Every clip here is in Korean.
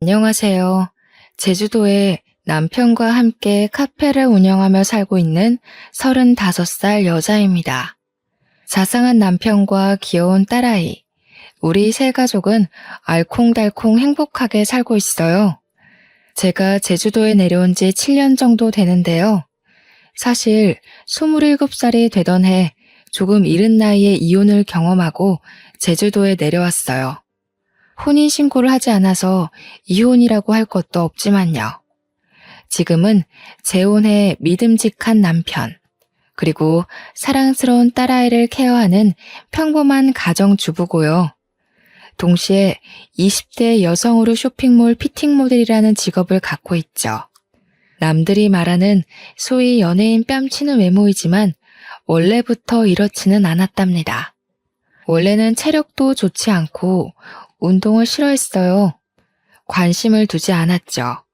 안녕하세요. 제주도에 남편과 함께 카페를 운영하며 살고 있는 35살 여자입니다. 자상한 남편과 귀여운 딸아이, 우리 세 가족은 알콩달콩 행복하게 살고 있어요. 제가 제주도에 내려온 지 7년 정도 되는데요. 사실 27살이 되던 해 조금 이른 나이에 이혼을 경험하고 제주도에 내려왔어요. 혼인신고를 하지 않아서 이혼이라고 할 것도 없지만요. 지금은 재혼해 믿음직한 남편, 그리고 사랑스러운 딸아이를 케어하는 평범한 가정주부고요. 동시에 20대 여성으로 쇼핑몰 피팅 모델이라는 직업을 갖고 있죠. 남들이 말하는 소위 연예인 뺨치는 외모이지만 원래부터 이렇지는 않았답니다. 원래는 체력도 좋지 않고 운동을 싫어했어요. 관심을 두지 않았죠.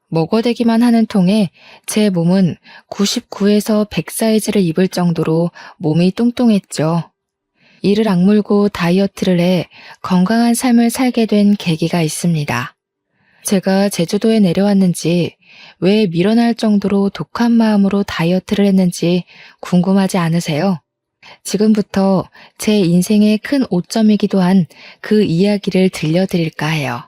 먹어대기만 하는 통에 제 몸은 99에서 100 사이즈를 입을 정도로 몸이 뚱뚱했죠. 이를 악물고 다이어트를 해 건강한 삶을 살게 된 계기가 있습니다. 제가 제주도에 내려왔는지 왜 밀어날 정도로 독한 마음으로 다이어트를 했는지 궁금하지 않으세요? 지금부터 제 인생의 큰 오점이기도 한 그 이야기를 들려드릴까 해요.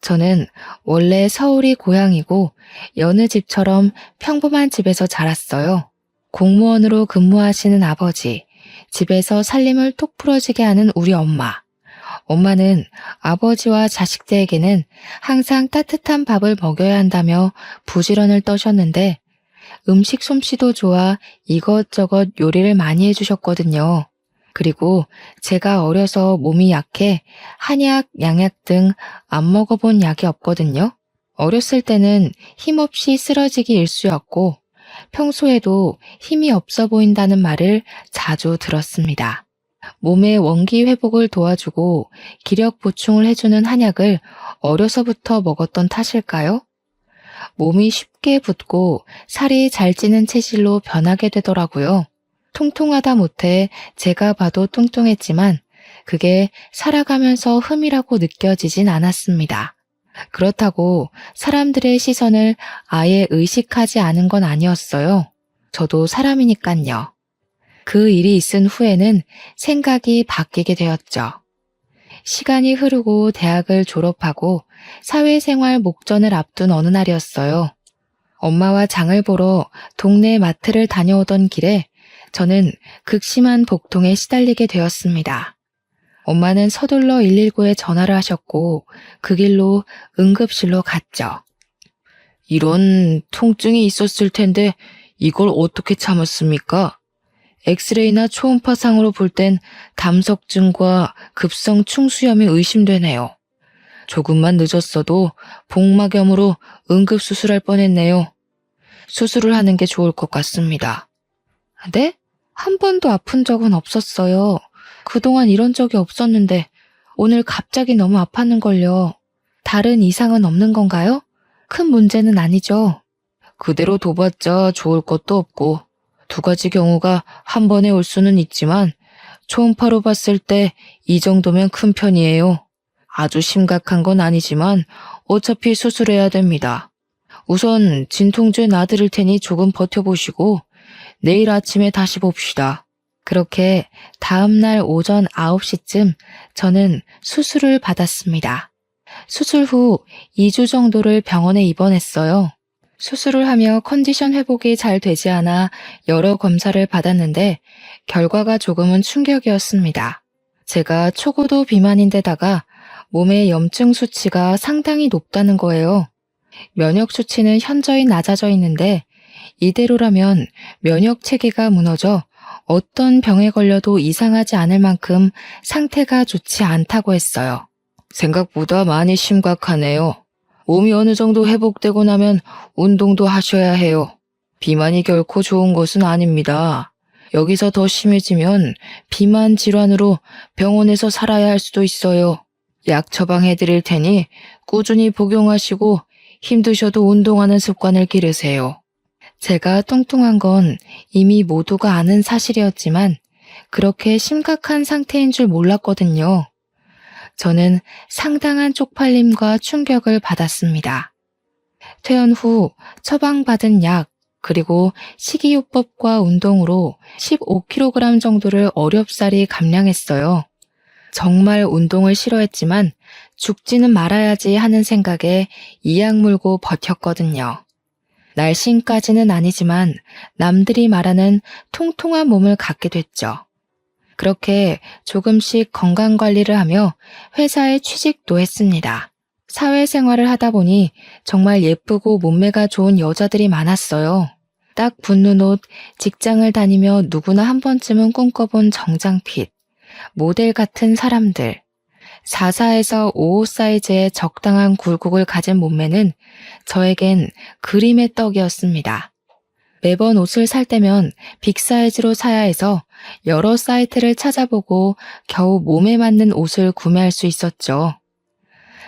저는 원래 서울이 고향이고 여느 집처럼 평범한 집에서 자랐어요. 공무원으로 근무하시는 아버지, 집에서 살림을 톡 부러지게 하는 우리 엄마. 엄마는 아버지와 자식들에게는 항상 따뜻한 밥을 먹여야 한다며 부지런을 떠셨는데 음식 솜씨도 좋아 이것저것 요리를 많이 해주셨거든요. 그리고 제가 어려서 몸이 약해 한약, 양약 등 안 먹어본 약이 없거든요. 어렸을 때는 힘없이 쓰러지기 일쑤였고 평소에도 힘이 없어 보인다는 말을 자주 들었습니다. 몸의 원기 회복을 도와주고 기력 보충을 해주는 한약을 어려서부터 먹었던 탓일까요? 몸이 쉽게 붓고 살이 잘 찌는 체질로 변하게 되더라고요. 통통하다 못해 제가 봐도 뚱뚱했지만 그게 살아가면서 흠이라고 느껴지진 않았습니다. 그렇다고 사람들의 시선을 아예 의식하지 않은 건 아니었어요. 저도 사람이니깐요. 그 일이 있은 후에는 생각이 바뀌게 되었죠. 시간이 흐르고 대학을 졸업하고 사회생활 목전을 앞둔 어느 날이었어요. 엄마와 장을 보러 동네 마트를 다녀오던 길에 저는 극심한 복통에 시달리게 되었습니다. 엄마는 서둘러 119에 전화를 하셨고 그 길로 응급실로 갔죠. 이런 통증이 있었을 텐데 이걸 어떻게 참았습니까? 엑스레이나 초음파상으로 볼 땐 담석증과 급성 충수염이 의심되네요. 조금만 늦었어도 복막염으로 응급수술할 뻔했네요. 수술을 하는 게 좋을 것 같습니다. 네? 한 번도 아픈 적은 없었어요. 그동안 이런 적이 없었는데 오늘 갑자기 너무 아팠는걸요. 다른 이상은 없는 건가요? 큰 문제는 아니죠. 그대로 둬봤자 좋을 것도 없고 2가지 경우가 한 번에 올 수는 있지만 초음파로 봤을 때 이 정도면 큰 편이에요. 아주 심각한 건 아니지만 어차피 수술해야 됩니다. 우선 진통제 놔드릴 테니 조금 버텨보시고 내일 아침에 다시 봅시다. 그렇게 다음날 오전 9시쯤 저는 수술을 받았습니다. 수술 후 2주 정도를 병원에 입원했어요. 수술을 하며 컨디션 회복이 잘 되지 않아 여러 검사를 받았는데 결과가 조금은 충격이었습니다. 제가 초고도 비만인데다가 몸의 염증 수치가 상당히 높다는 거예요. 면역 수치는 현저히 낮아져 있는데 이대로라면 면역 체계가 무너져 어떤 병에 걸려도 이상하지 않을 만큼 상태가 좋지 않다고 했어요. 생각보다 많이 심각하네요. 몸이 어느 정도 회복되고 나면 운동도 하셔야 해요. 비만이 결코 좋은 것은 아닙니다. 여기서 더 심해지면 비만 질환으로 병원에서 살아야 할 수도 있어요. 약 처방해드릴 테니 꾸준히 복용하시고 힘드셔도 운동하는 습관을 기르세요. 제가 뚱뚱한 건 이미 모두가 아는 사실이었지만 그렇게 심각한 상태인 줄 몰랐거든요. 저는 상당한 쪽팔림과 충격을 받았습니다. 퇴원 후 처방받은 약, 그리고 식이요법과 운동으로 15kg 정도를 어렵사리 감량했어요. 정말 운동을 싫어했지만 죽지는 말아야지 하는 생각에 이악 물고 버텼거든요. 날씬까지는 아니지만 남들이 말하는 통통한 몸을 갖게 됐죠. 그렇게 조금씩 건강관리를 하며 회사에 취직도 했습니다. 사회생활을 하다 보니 정말 예쁘고 몸매가 좋은 여자들이 많았어요. 딱 붙는 옷, 직장을 다니며 누구나 한 번쯤은 꿈꿔본 정장핏, 모델 같은 사람들, 44에서 55 사이즈의 적당한 굴곡을 가진 몸매는 저에겐 그림의 떡이었습니다. 매번 옷을 살 때면 빅사이즈로 사야 해서 여러 사이트를 찾아보고 겨우 몸에 맞는 옷을 구매할 수 있었죠.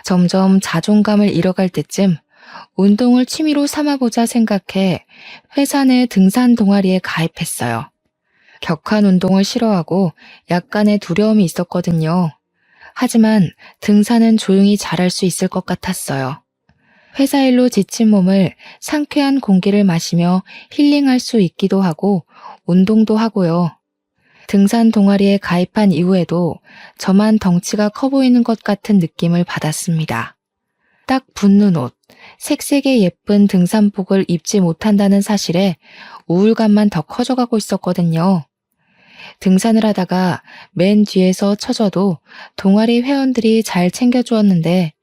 점점 자존감을 잃어갈 때쯤 운동을 취미로 삼아보자 생각해 회사 내 등산 동아리에 가입했어요. 격한 운동을 싫어하고 약간의 두려움이 있었거든요. 하지만 등산은 조용히 잘할 수 있을 것 같았어요. 회사 일로 지친 몸을 상쾌한 공기를 마시며 힐링할 수 있기도 하고 운동도 하고요. 등산 동아리에 가입한 이후에도 저만 덩치가 커 보이는 것 같은 느낌을 받았습니다. 딱 붙는 옷, 색색의 예쁜 등산복을 입지 못한다는 사실에 우울감만 더 커져가고 있었거든요. 등산을 하다가 맨 뒤에서 처져도 동아리 회원들이 잘 챙겨주었는데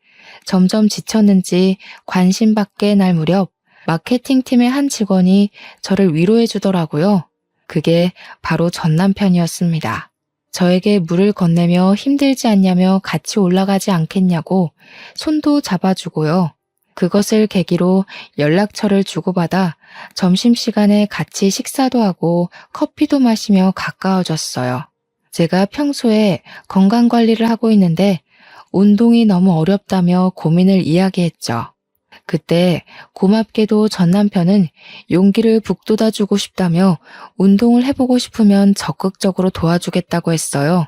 점점 지쳤는지 관심받게 날 무렵 마케팅팀의 한 직원이 저를 위로해 주더라고요. 그게 바로 전 남편이었습니다. 저에게 물을 건네며 힘들지 않냐며 같이 올라가지 않겠냐고 손도 잡아주고요. 그것을 계기로 연락처를 주고받아 점심시간에 같이 식사도 하고 커피도 마시며 가까워졌어요. 제가 평소에 건강관리를 하고 있는데 운동이 너무 어렵다며 고민을 이야기했죠. 그때 고맙게도 전 남편은 용기를 북돋아주고 싶다며 운동을 해보고 싶으면 적극적으로 도와주겠다고 했어요.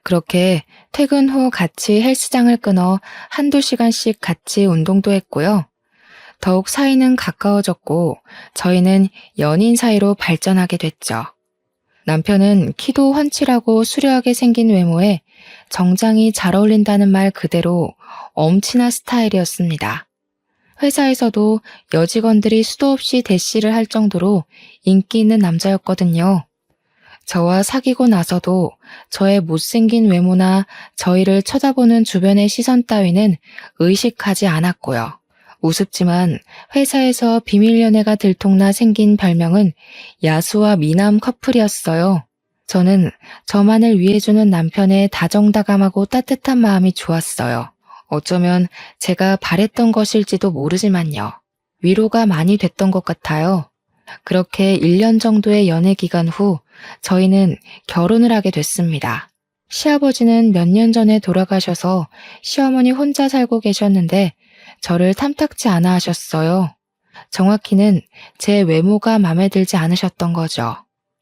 그렇게 퇴근 후 같이 헬스장을 끊어 한두 시간씩 같이 운동도 했고요. 더욱 사이는 가까워졌고 저희는 연인 사이로 발전하게 됐죠. 남편은 키도 훤칠하고 수려하게 생긴 외모에 정장이 잘 어울린다는 말 그대로 엄친아 스타일이었습니다. 회사에서도 여직원들이 수도 없이 대시를 할 정도로 인기 있는 남자였거든요. 저와 사귀고 나서도 저의 못생긴 외모나 저희를 쳐다보는 주변의 시선 따위는 의식하지 않았고요. 우습지만 회사에서 비밀 연애가 들통나 생긴 별명은 야수와 미남 커플이었어요. 저는 저만을 위해주는 남편의 다정다감하고 따뜻한 마음이 좋았어요. 어쩌면 제가 바랬던 것일지도 모르지만요. 위로가 많이 됐던 것 같아요. 그렇게 1년 정도의 연애 기간 후 저희는 결혼을 하게 됐습니다. 시아버지는 몇 년 전에 돌아가셔서 시어머니 혼자 살고 계셨는데 저를 탐탁지 않아 하셨어요. 정확히는 제 외모가 마음에 들지 않으셨던 거죠.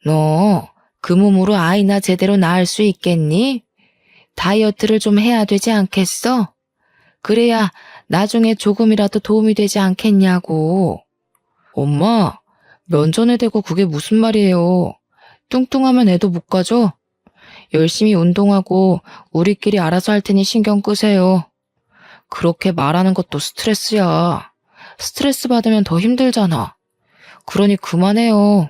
너 그 몸으로 아이나 제대로 낳을 수 있겠니? 다이어트를 좀 해야 되지 않겠어? 그래야 나중에 조금이라도 도움이 되지 않겠냐고. 엄마, 면전에 대고 그게 무슨 말이에요. 뚱뚱하면 애도 못 가져? 열심히 운동하고 우리끼리 알아서 할 테니 신경 끄세요. 그렇게 말하는 것도 스트레스야. 스트레스 받으면 더 힘들잖아. 그러니 그만해요.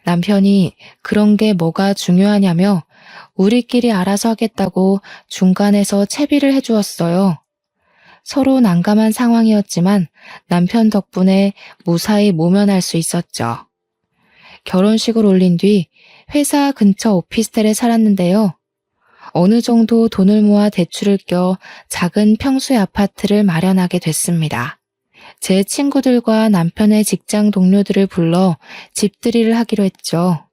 남편이 그런 게 뭐가 중요하냐며 우리끼리 알아서 하겠다고 중간에서 채비를 해주었어요. 서로 난감한 상황이었지만 남편 덕분에 무사히 모면할 수 있었죠. 결혼식을 올린 뒤 회사 근처 오피스텔에 살았는데요. 어느 정도 돈을 모아 대출을 껴 작은 평수의 아파트를 마련하게 됐습니다. 제 친구들과 남편의 직장 동료들을 불러 집들이를 하기로 했죠.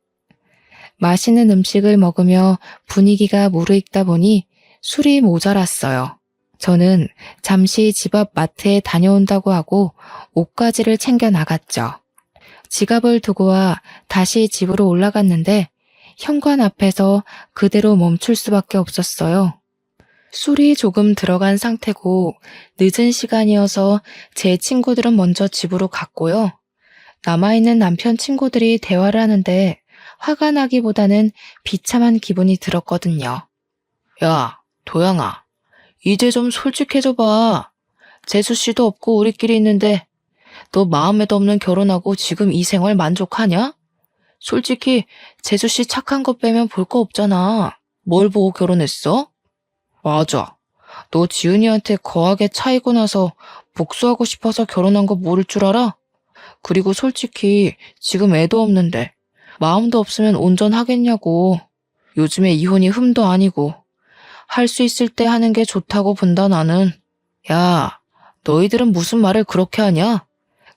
맛있는 음식을 먹으며 분위기가 무르익다 보니 술이 모자랐어요. 저는 잠시 집 앞 마트에 다녀온다고 하고 옷가지를 챙겨 나갔죠. 지갑을 두고 와 다시 집으로 올라갔는데 현관 앞에서 그대로 멈출 수밖에 없었어요. 술이 조금 들어간 상태고 늦은 시간이어서 제 친구들은 먼저 집으로 갔고요. 남아있는 남편 친구들이 대화를 하는데 화가 나기보다는 비참한 기분이 들었거든요. 야, 도영아, 이제 좀 솔직해져봐. 재수씨도 없고 우리끼리 있는데 너 마음에도 없는 결혼하고 지금 이 생활 만족하냐? 솔직히 재수씨 착한 거 빼면 볼 거 없잖아. 뭘 보고 결혼했어? 맞아. 너 지은이한테 거하게 차이고 나서 복수하고 싶어서 결혼한 거 모를 줄 알아? 그리고 솔직히 지금 애도 없는데 마음도 없으면 온전하겠냐고. 요즘에 이혼이 흠도 아니고 할 수 있을 때 하는 게 좋다고 본다 나는. 야, 너희들은 무슨 말을 그렇게 하냐?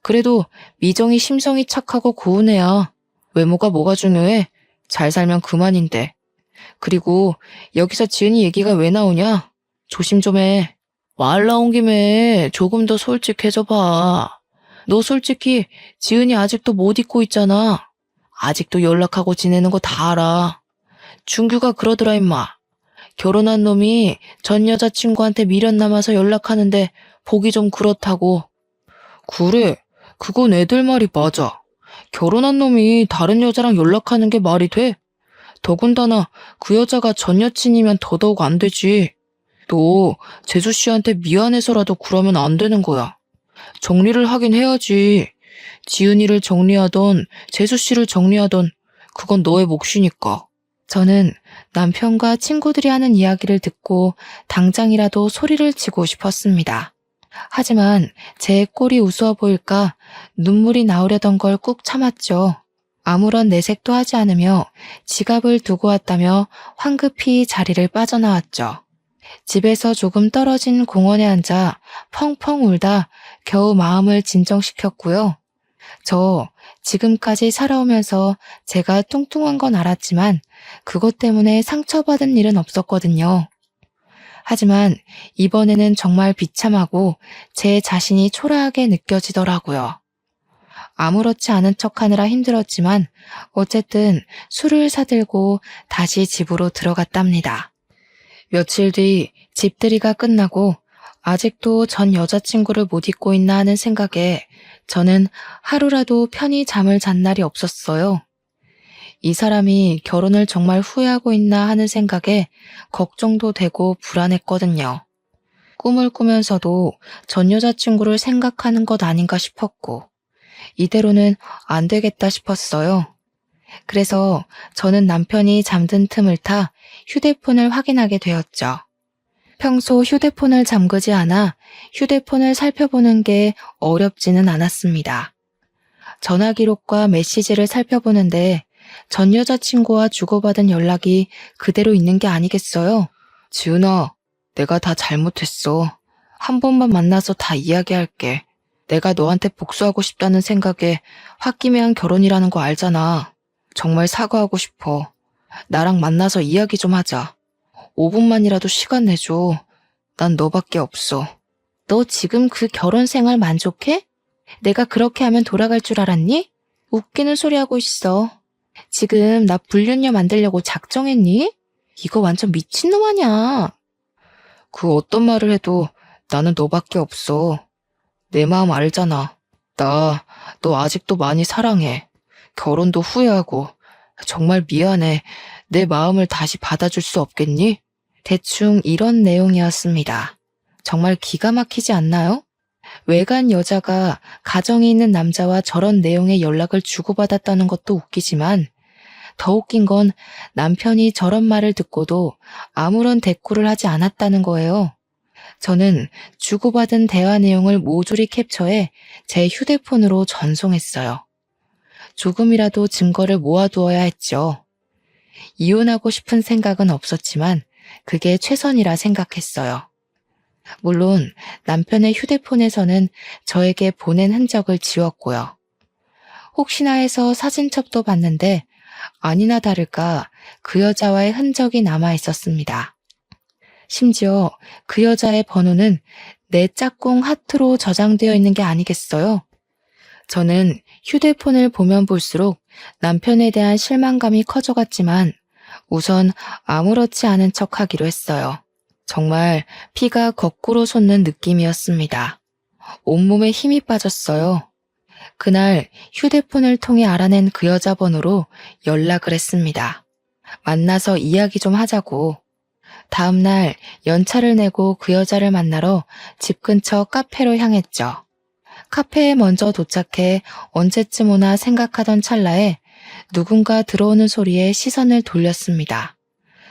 그래도 미정이 심성이 착하고 고운 애야. 외모가 뭐가 중요해? 잘 살면 그만인데. 그리고 여기서 지은이 얘기가 왜 나오냐? 조심 좀 해. 말 나온 김에 조금 더 솔직해져 봐. 너 솔직히 지은이 아직도 못 잊고 있잖아. 아직도 연락하고 지내는 거 다 알아. 준규가 그러더라 임마. 결혼한 놈이 전 여자친구한테 미련 남아서 연락하는데 보기 좀 그렇다고. 그래, 그건 애들 말이 맞아. 결혼한 놈이 다른 여자랑 연락하는 게 말이 돼? 더군다나 그 여자가 전 여친이면 더더욱 안 되지. 너 재수 씨한테 미안해서라도 그러면 안 되는 거야. 정리를 하긴 해야지. 지은이를 정리하던 재수 씨를 정리하던 그건 너의 몫이니까. 저는 남편과 친구들이 하는 이야기를 듣고 당장이라도 소리를 치고 싶었습니다. 하지만 제 꼴이 우스워 보일까 눈물이 나오려던 걸 꾹 참았죠. 아무런 내색도 하지 않으며 지갑을 두고 왔다며 황급히 자리를 빠져나왔죠. 집에서 조금 떨어진 공원에 앉아 펑펑 울다 겨우 마음을 진정시켰고요. 저 지금까지 살아오면서 제가 뚱뚱한 건 알았지만 그것 때문에 상처받은 일은 없었거든요. 하지만 이번에는 정말 비참하고 제 자신이 초라하게 느껴지더라고요. 아무렇지 않은 척하느라 힘들었지만 어쨌든 술을 사들고 다시 집으로 들어갔답니다. 며칠 뒤 집들이가 끝나고 아직도 전 여자친구를 못 잊고 있나 하는 생각에 저는 하루라도 편히 잠을 잔 날이 없었어요. 이 사람이 결혼을 정말 후회하고 있나 하는 생각에 걱정도 되고 불안했거든요. 꿈을 꾸면서도 전 여자친구를 생각하는 것 아닌가 싶었고 이대로는 안 되겠다 싶었어요. 그래서 저는 남편이 잠든 틈을 타 휴대폰을 확인하게 되었죠. 평소 휴대폰을 잠그지 않아 휴대폰을 살펴보는 게 어렵지는 않았습니다. 전화 기록과 메시지를 살펴보는데 전 여자친구와 주고받은 연락이 그대로 있는 게 아니겠어요? 지은아, 내가 다 잘못했어. 한 번만 만나서 다 이야기할게. 내가 너한테 복수하고 싶다는 생각에 홧김에 한 결혼이라는 거 알잖아. 정말 사과하고 싶어. 나랑 만나서 이야기 좀 하자. 5분만이라도 시간 내줘. 난 너밖에 없어. 너 지금 그 결혼 생활 만족해? 내가 그렇게 하면 돌아갈 줄 알았니? 웃기는 소리 하고 있어. 지금 나 불륜녀 만들려고 작정했니? 이거 완전 미친놈 아냐. 그 어떤 말을 해도 나는 너밖에 없어. 내 마음 알잖아. 너 아직도 많이 사랑해. 결혼도 후회하고. 정말 미안해. 내 마음을 다시 받아줄 수 없겠니? 대충 이런 내용이었습니다. 정말 기가 막히지 않나요? 외간 여자가 가정이 있는 남자와 저런 내용의 연락을 주고받았다는 것도 웃기지만 더 웃긴 건 남편이 저런 말을 듣고도 아무런 대꾸를 하지 않았다는 거예요. 저는 주고받은 대화 내용을 모조리 캡처해 제 휴대폰으로 전송했어요. 조금이라도 증거를 모아두어야 했죠. 이혼하고 싶은 생각은 없었지만 그게 최선이라 생각했어요. 물론 남편의 휴대폰에서는 저에게 보낸 흔적을 지웠고요. 혹시나 해서 사진첩도 봤는데 아니나 다를까 그 여자와의 흔적이 남아 있었습니다. 심지어 그 여자의 번호는 내 짝꿍 하트로 저장되어 있는 게 아니겠어요? 저는 휴대폰을 보면 볼수록 남편에 대한 실망감이 커져갔지만 우선 아무렇지 않은 척 하기로 했어요. 정말 피가 거꾸로 솟는 느낌이었습니다. 온몸에 힘이 빠졌어요. 그날 휴대폰을 통해 알아낸 그 여자 번호로 연락을 했습니다. 만나서 이야기 좀 하자고. 다음날 연차를 내고 그 여자를 만나러 집 근처 카페로 향했죠. 카페에 먼저 도착해 언제쯤 오나 생각하던 찰나에 누군가 들어오는 소리에 시선을 돌렸습니다.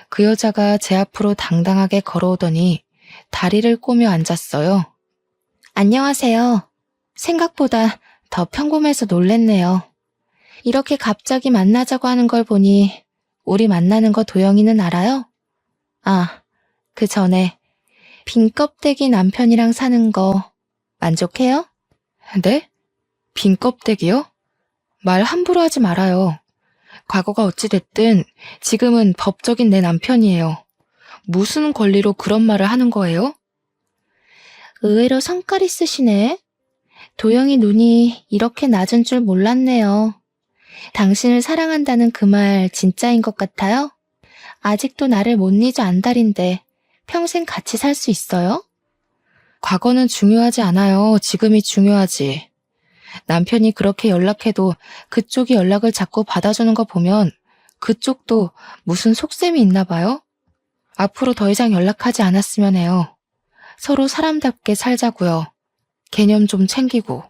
그 여자가 제 앞으로 당당하게 걸어오더니 다리를 꼬며 앉았어요. 안녕하세요. 생각보다 더 평범해서 놀랬네요. 이렇게 갑자기 만나자고 하는 걸 보니 우리 만나는 거 도영이는 알아요? 아, 그 전에 빈 껍데기 남편이랑 사는 거 만족해요? 네? 빈 껍데기요? 말 함부로 하지 말아요. 과거가 어찌됐든 지금은 법적인 내 남편이에요. 무슨 권리로 그런 말을 하는 거예요? 의외로 성깔 있으시네. 도영이 눈이 이렇게 낮은 줄 몰랐네요. 당신을 사랑한다는 그 말 진짜인 것 같아요? 아직도 나를 못 잊어 안달인데 평생 같이 살 수 있어요? 과거는 중요하지 않아요. 지금이 중요하지. 남편이 그렇게 연락해도 그쪽이 연락을 자꾸 받아주는 거 보면 그쪽도 무슨 속셈이 있나 봐요? 앞으로 더 이상 연락하지 않았으면 해요. 서로 사람답게 살자고요. 개념 좀 챙기고.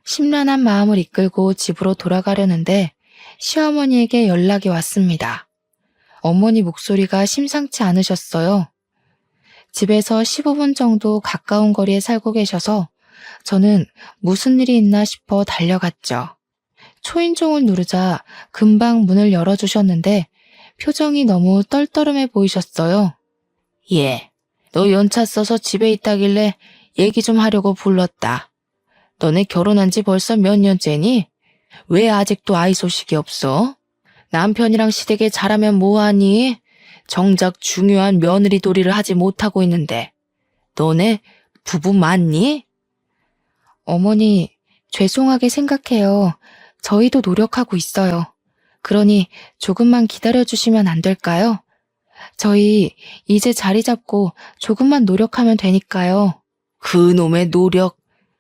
심란한 마음을 이끌고 집으로 돌아가려는데 시어머니에게 연락이 왔습니다. 어머니 목소리가 심상치 않으셨어요. 집에서 15분 정도 가까운 거리에 살고 계셔서 저는 무슨 일이 있나 싶어 달려갔죠. 초인종을 누르자 금방 문을 열어주셨는데 표정이 너무 떨떠름해 보이셨어요. 예, 너 연차 써서 집에 있다길래 얘기 좀 하려고 불렀다. 너네 결혼한 지 벌써 몇 년째니? 왜 아직도 아이 소식이 없어? 남편이랑 시댁에 잘하면 뭐하니? 정작 중요한 며느리 도리를 하지 못하고 있는데. 너네 부부 맞니? 어머니, 죄송하게 생각해요. 저희도 노력하고 있어요. 그러니 조금만 기다려주시면 안 될까요? 저희 이제 자리 잡고 조금만 노력하면 되니까요. 그놈의 노력.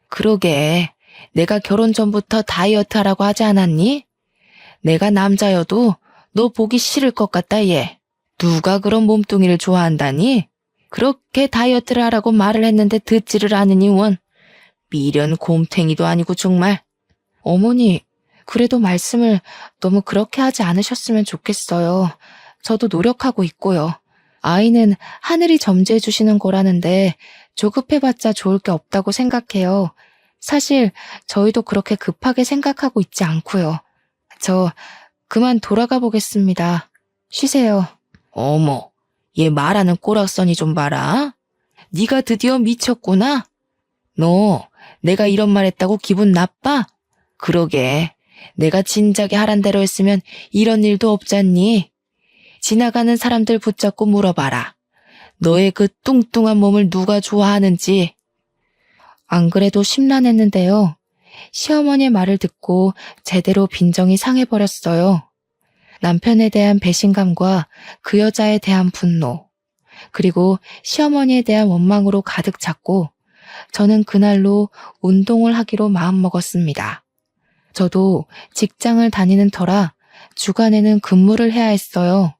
그러게, 내가 결혼 전부터 다이어트 하라고 하지 않았니? 내가 남자여도 너 보기 싫을 것 같다, 얘. 누가 그런 몸뚱이를 좋아한다니? 그렇게 다이어트를 하라고 말을 했는데 듣지를 않으니 원. 미련 곰탱이도 아니고 정말. 어머니, 그래도 말씀을 너무 그렇게 하지 않으셨으면 좋겠어요. 저도 노력하고 있고요. 아이는 하늘이 점지해 주시는 거라는데 조급해봤자 좋을 게 없다고 생각해요. 사실 저희도 그렇게 급하게 생각하고 있지 않고요. 저 그만 돌아가 보겠습니다. 쉬세요. 어머, 얘 말하는 꼬락서니 좀 봐라. 네가 드디어 미쳤구나. 너 내가 이런 말 했다고 기분 나빠? 그러게, 내가 진작에 하란 대로 했으면 이런 일도 없잖니. 지나가는 사람들 붙잡고 물어봐라. 너의 그 뚱뚱한 몸을 누가 좋아하는지. 안 그래도 심란했는데요. 시어머니의 말을 듣고 제대로 빈정이 상해버렸어요. 남편에 대한 배신감과 그 여자에 대한 분노, 그리고 시어머니에 대한 원망으로 가득 찼고 저는 그날로 운동을 하기로 마음먹었습니다. 저도 직장을 다니는 터라 주간에는 근무를 해야 했어요.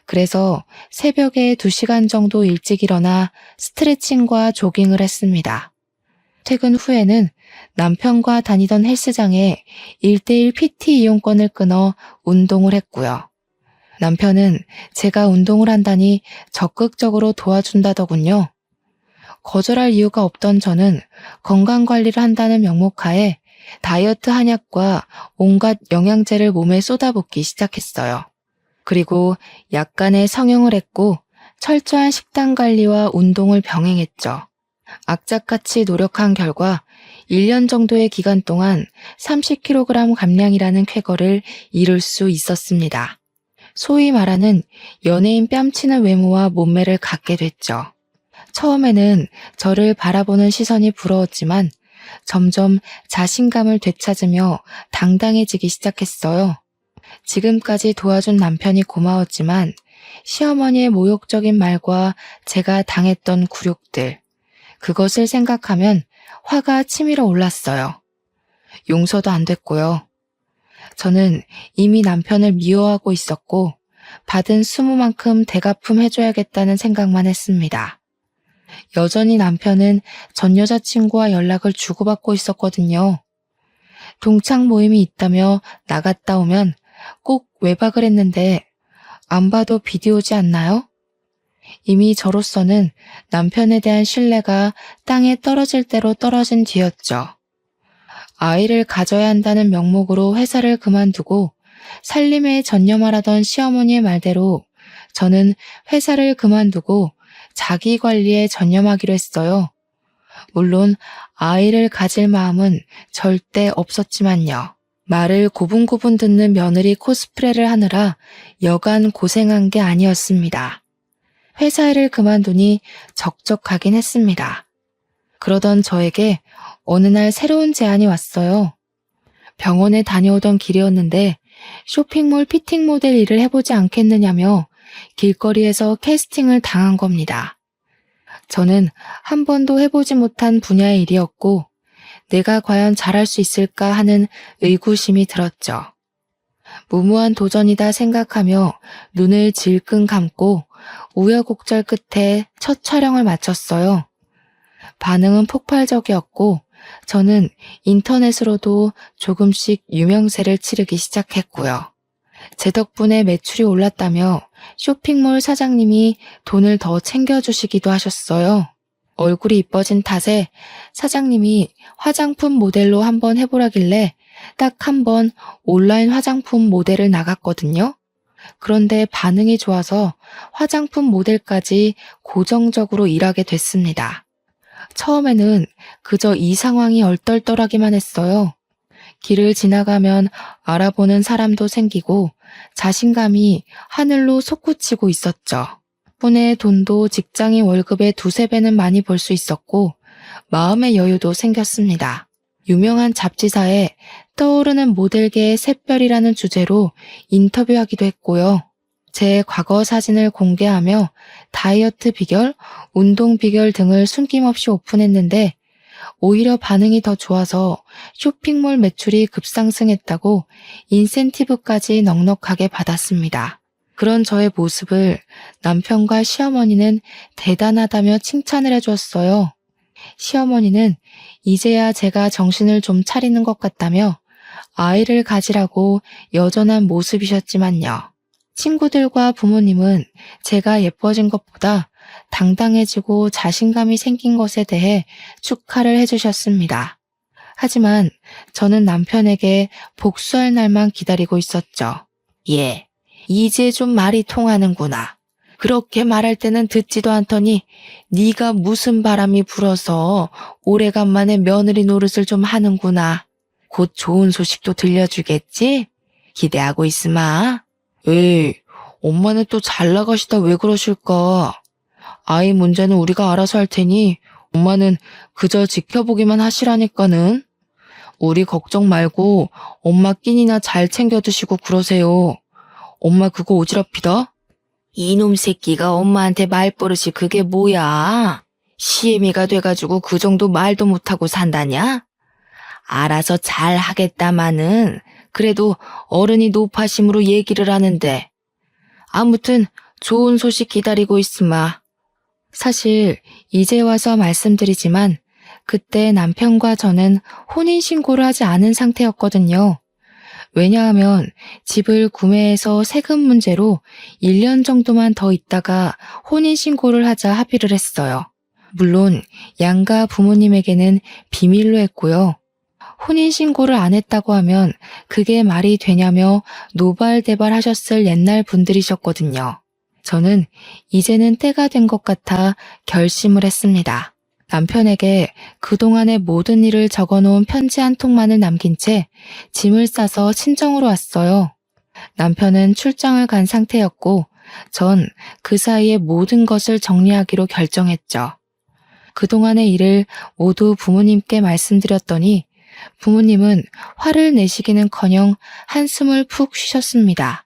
그래서 새벽에 2시간 정도 일찍 일어나 스트레칭과 조깅을 했습니다. 퇴근 후에는 남편과 다니던 헬스장에 1:1 PT 이용권을 끊어 운동을 했고요. 남편은 제가 운동을 한다니 적극적으로 도와준다더군요. 거절할 이유가 없던 저는 건강관리를 한다는 명목하에 다이어트 한약과 온갖 영양제를 몸에 쏟아붓기 시작했어요. 그리고 약간의 성형을 했고 철저한 식단 관리와 운동을 병행했죠. 악착같이 노력한 결과 1년 정도의 기간 동안 30kg 감량이라는 쾌거를 이룰 수 있었습니다. 소위 말하는 연예인 뺨치는 외모와 몸매를 갖게 됐죠. 처음에는 저를 바라보는 시선이 부러웠지만 점점 자신감을 되찾으며 당당해지기 시작했어요. 지금까지 도와준 남편이 고마웠지만 시어머니의 모욕적인 말과 제가 당했던 굴욕들, 그것을 생각하면 화가 치밀어 올랐어요. 용서도 안 됐고요. 저는 이미 남편을 미워하고 있었고 받은 수모만큼 대갚음 해줘야겠다는 생각만 했습니다. 여전히 남편은 전 여자친구와 연락을 주고받고 있었거든요. 동창 모임이 있다며 나갔다 오면 꼭 외박을 했는데 안 봐도 비디오지 않나요? 이미 저로서는 남편에 대한 신뢰가 땅에 떨어질 대로 떨어진 뒤였죠. 아이를 가져야 한다는 명목으로 회사를 그만두고 살림에 전념하라던 시어머니의 말대로 저는 회사를 그만두고 자기 관리에 전념하기로 했어요. 물론 아이를 가질 마음은 절대 없었지만요. 말을 고분고분 듣는 며느리 코스프레를 하느라 여간 고생한 게 아니었습니다. 회사 일을 그만두니 적적하긴 했습니다. 그러던 저에게 어느 날 새로운 제안이 왔어요. 병원에 다녀오던 길이었는데 쇼핑몰 피팅 모델 일을 해보지 않겠느냐며 길거리에서 캐스팅을 당한 겁니다. 저는 한 번도 해보지 못한 분야의 일이었고 내가 과연 잘할 수 있을까 하는 의구심이 들었죠. 무모한 도전이다 생각하며 눈을 질끈 감고 우여곡절 끝에 첫 촬영을 마쳤어요. 반응은 폭발적이었고 저는 인터넷으로도 조금씩 유명세를 치르기 시작했고요. 제 덕분에 매출이 올랐다며 쇼핑몰 사장님이 돈을 더 챙겨주시기도 하셨어요. 얼굴이 이뻐진 탓에 사장님이 화장품 모델로 한번 해보라길래 딱 한 번 온라인 화장품 모델을 나갔거든요. 그런데 반응이 좋아서 화장품 모델까지 고정적으로 일하게 됐습니다. 처음에는 그저 이 상황이 얼떨떨하기만 했어요. 길을 지나가면 알아보는 사람도 생기고 자신감이 하늘로 솟구치고 있었죠. 덕분에 돈도 직장인 월급의 2~3배는 많이 벌 수 있었고 마음의 여유도 생겼습니다. 유명한 잡지사에 떠오르는 모델계의 샛별이라는 주제로 인터뷰하기도 했고요. 제 과거 사진을 공개하며 다이어트 비결, 운동 비결 등을 숨김없이 오픈했는데 오히려 반응이 더 좋아서 쇼핑몰 매출이 급상승했다고 인센티브까지 넉넉하게 받았습니다. 그런 저의 모습을 남편과 시어머니는 대단하다며 칭찬을 해주었어요. 시어머니는 이제야 제가 정신을 좀 차리는 것 같다며 아이를 가지라고 여전한 모습이셨지만요. 친구들과 부모님은 제가 예뻐진 것보다 당당해지고 자신감이 생긴 것에 대해 축하를 해주셨습니다. 하지만 저는 남편에게 복수할 날만 기다리고 있었죠. 예, 이제 좀 말이 통하는구나. 그렇게 말할 때는 듣지도 않더니 네가 무슨 바람이 불어서 오래간만에 며느리 노릇을 좀 하는구나. 곧 좋은 소식도 들려주겠지? 기대하고 있으마. 에이, 엄마는 또 잘 나가시다 왜 그러실까? 아이 문제는 우리가 알아서 할 테니 엄마는 그저 지켜보기만 하시라니까는. 우리 걱정 말고 엄마 끼니나 잘 챙겨 드시고 그러세요. 엄마 그거 오지랖이다? 이놈 새끼가 엄마한테 말버릇이 그게 뭐야? 시애미가 돼가지고 그 정도 말도 못하고 산다냐? 알아서 잘 하겠다마는 그래도 어른이 노파심으로 얘기를 하는데. 아무튼 좋은 소식 기다리고 있으마. 사실 이제 와서 말씀드리지만 그때 남편과 저는 혼인신고를 하지 않은 상태였거든요. 왜냐하면 집을 구매해서 세금 문제로 1년 정도만 더 있다가 혼인신고를 하자 합의를 했어요. 물론 양가 부모님에게는 비밀로 했고요. 혼인신고를 안 했다고 하면 그게 말이 되냐며 노발대발 하셨을 옛날 분들이셨거든요. 저는 이제는 때가 된 것 같아 결심을 했습니다. 남편에게 그동안의 모든 일을 적어놓은 편지 한 통만을 남긴 채 짐을 싸서 친정으로 왔어요. 남편은 출장을 간 상태였고 전 그 사이에 모든 것을 정리하기로 결정했죠. 그동안의 일을 모두 부모님께 말씀드렸더니 부모님은 화를 내시기는커녕 한숨을 푹 쉬셨습니다.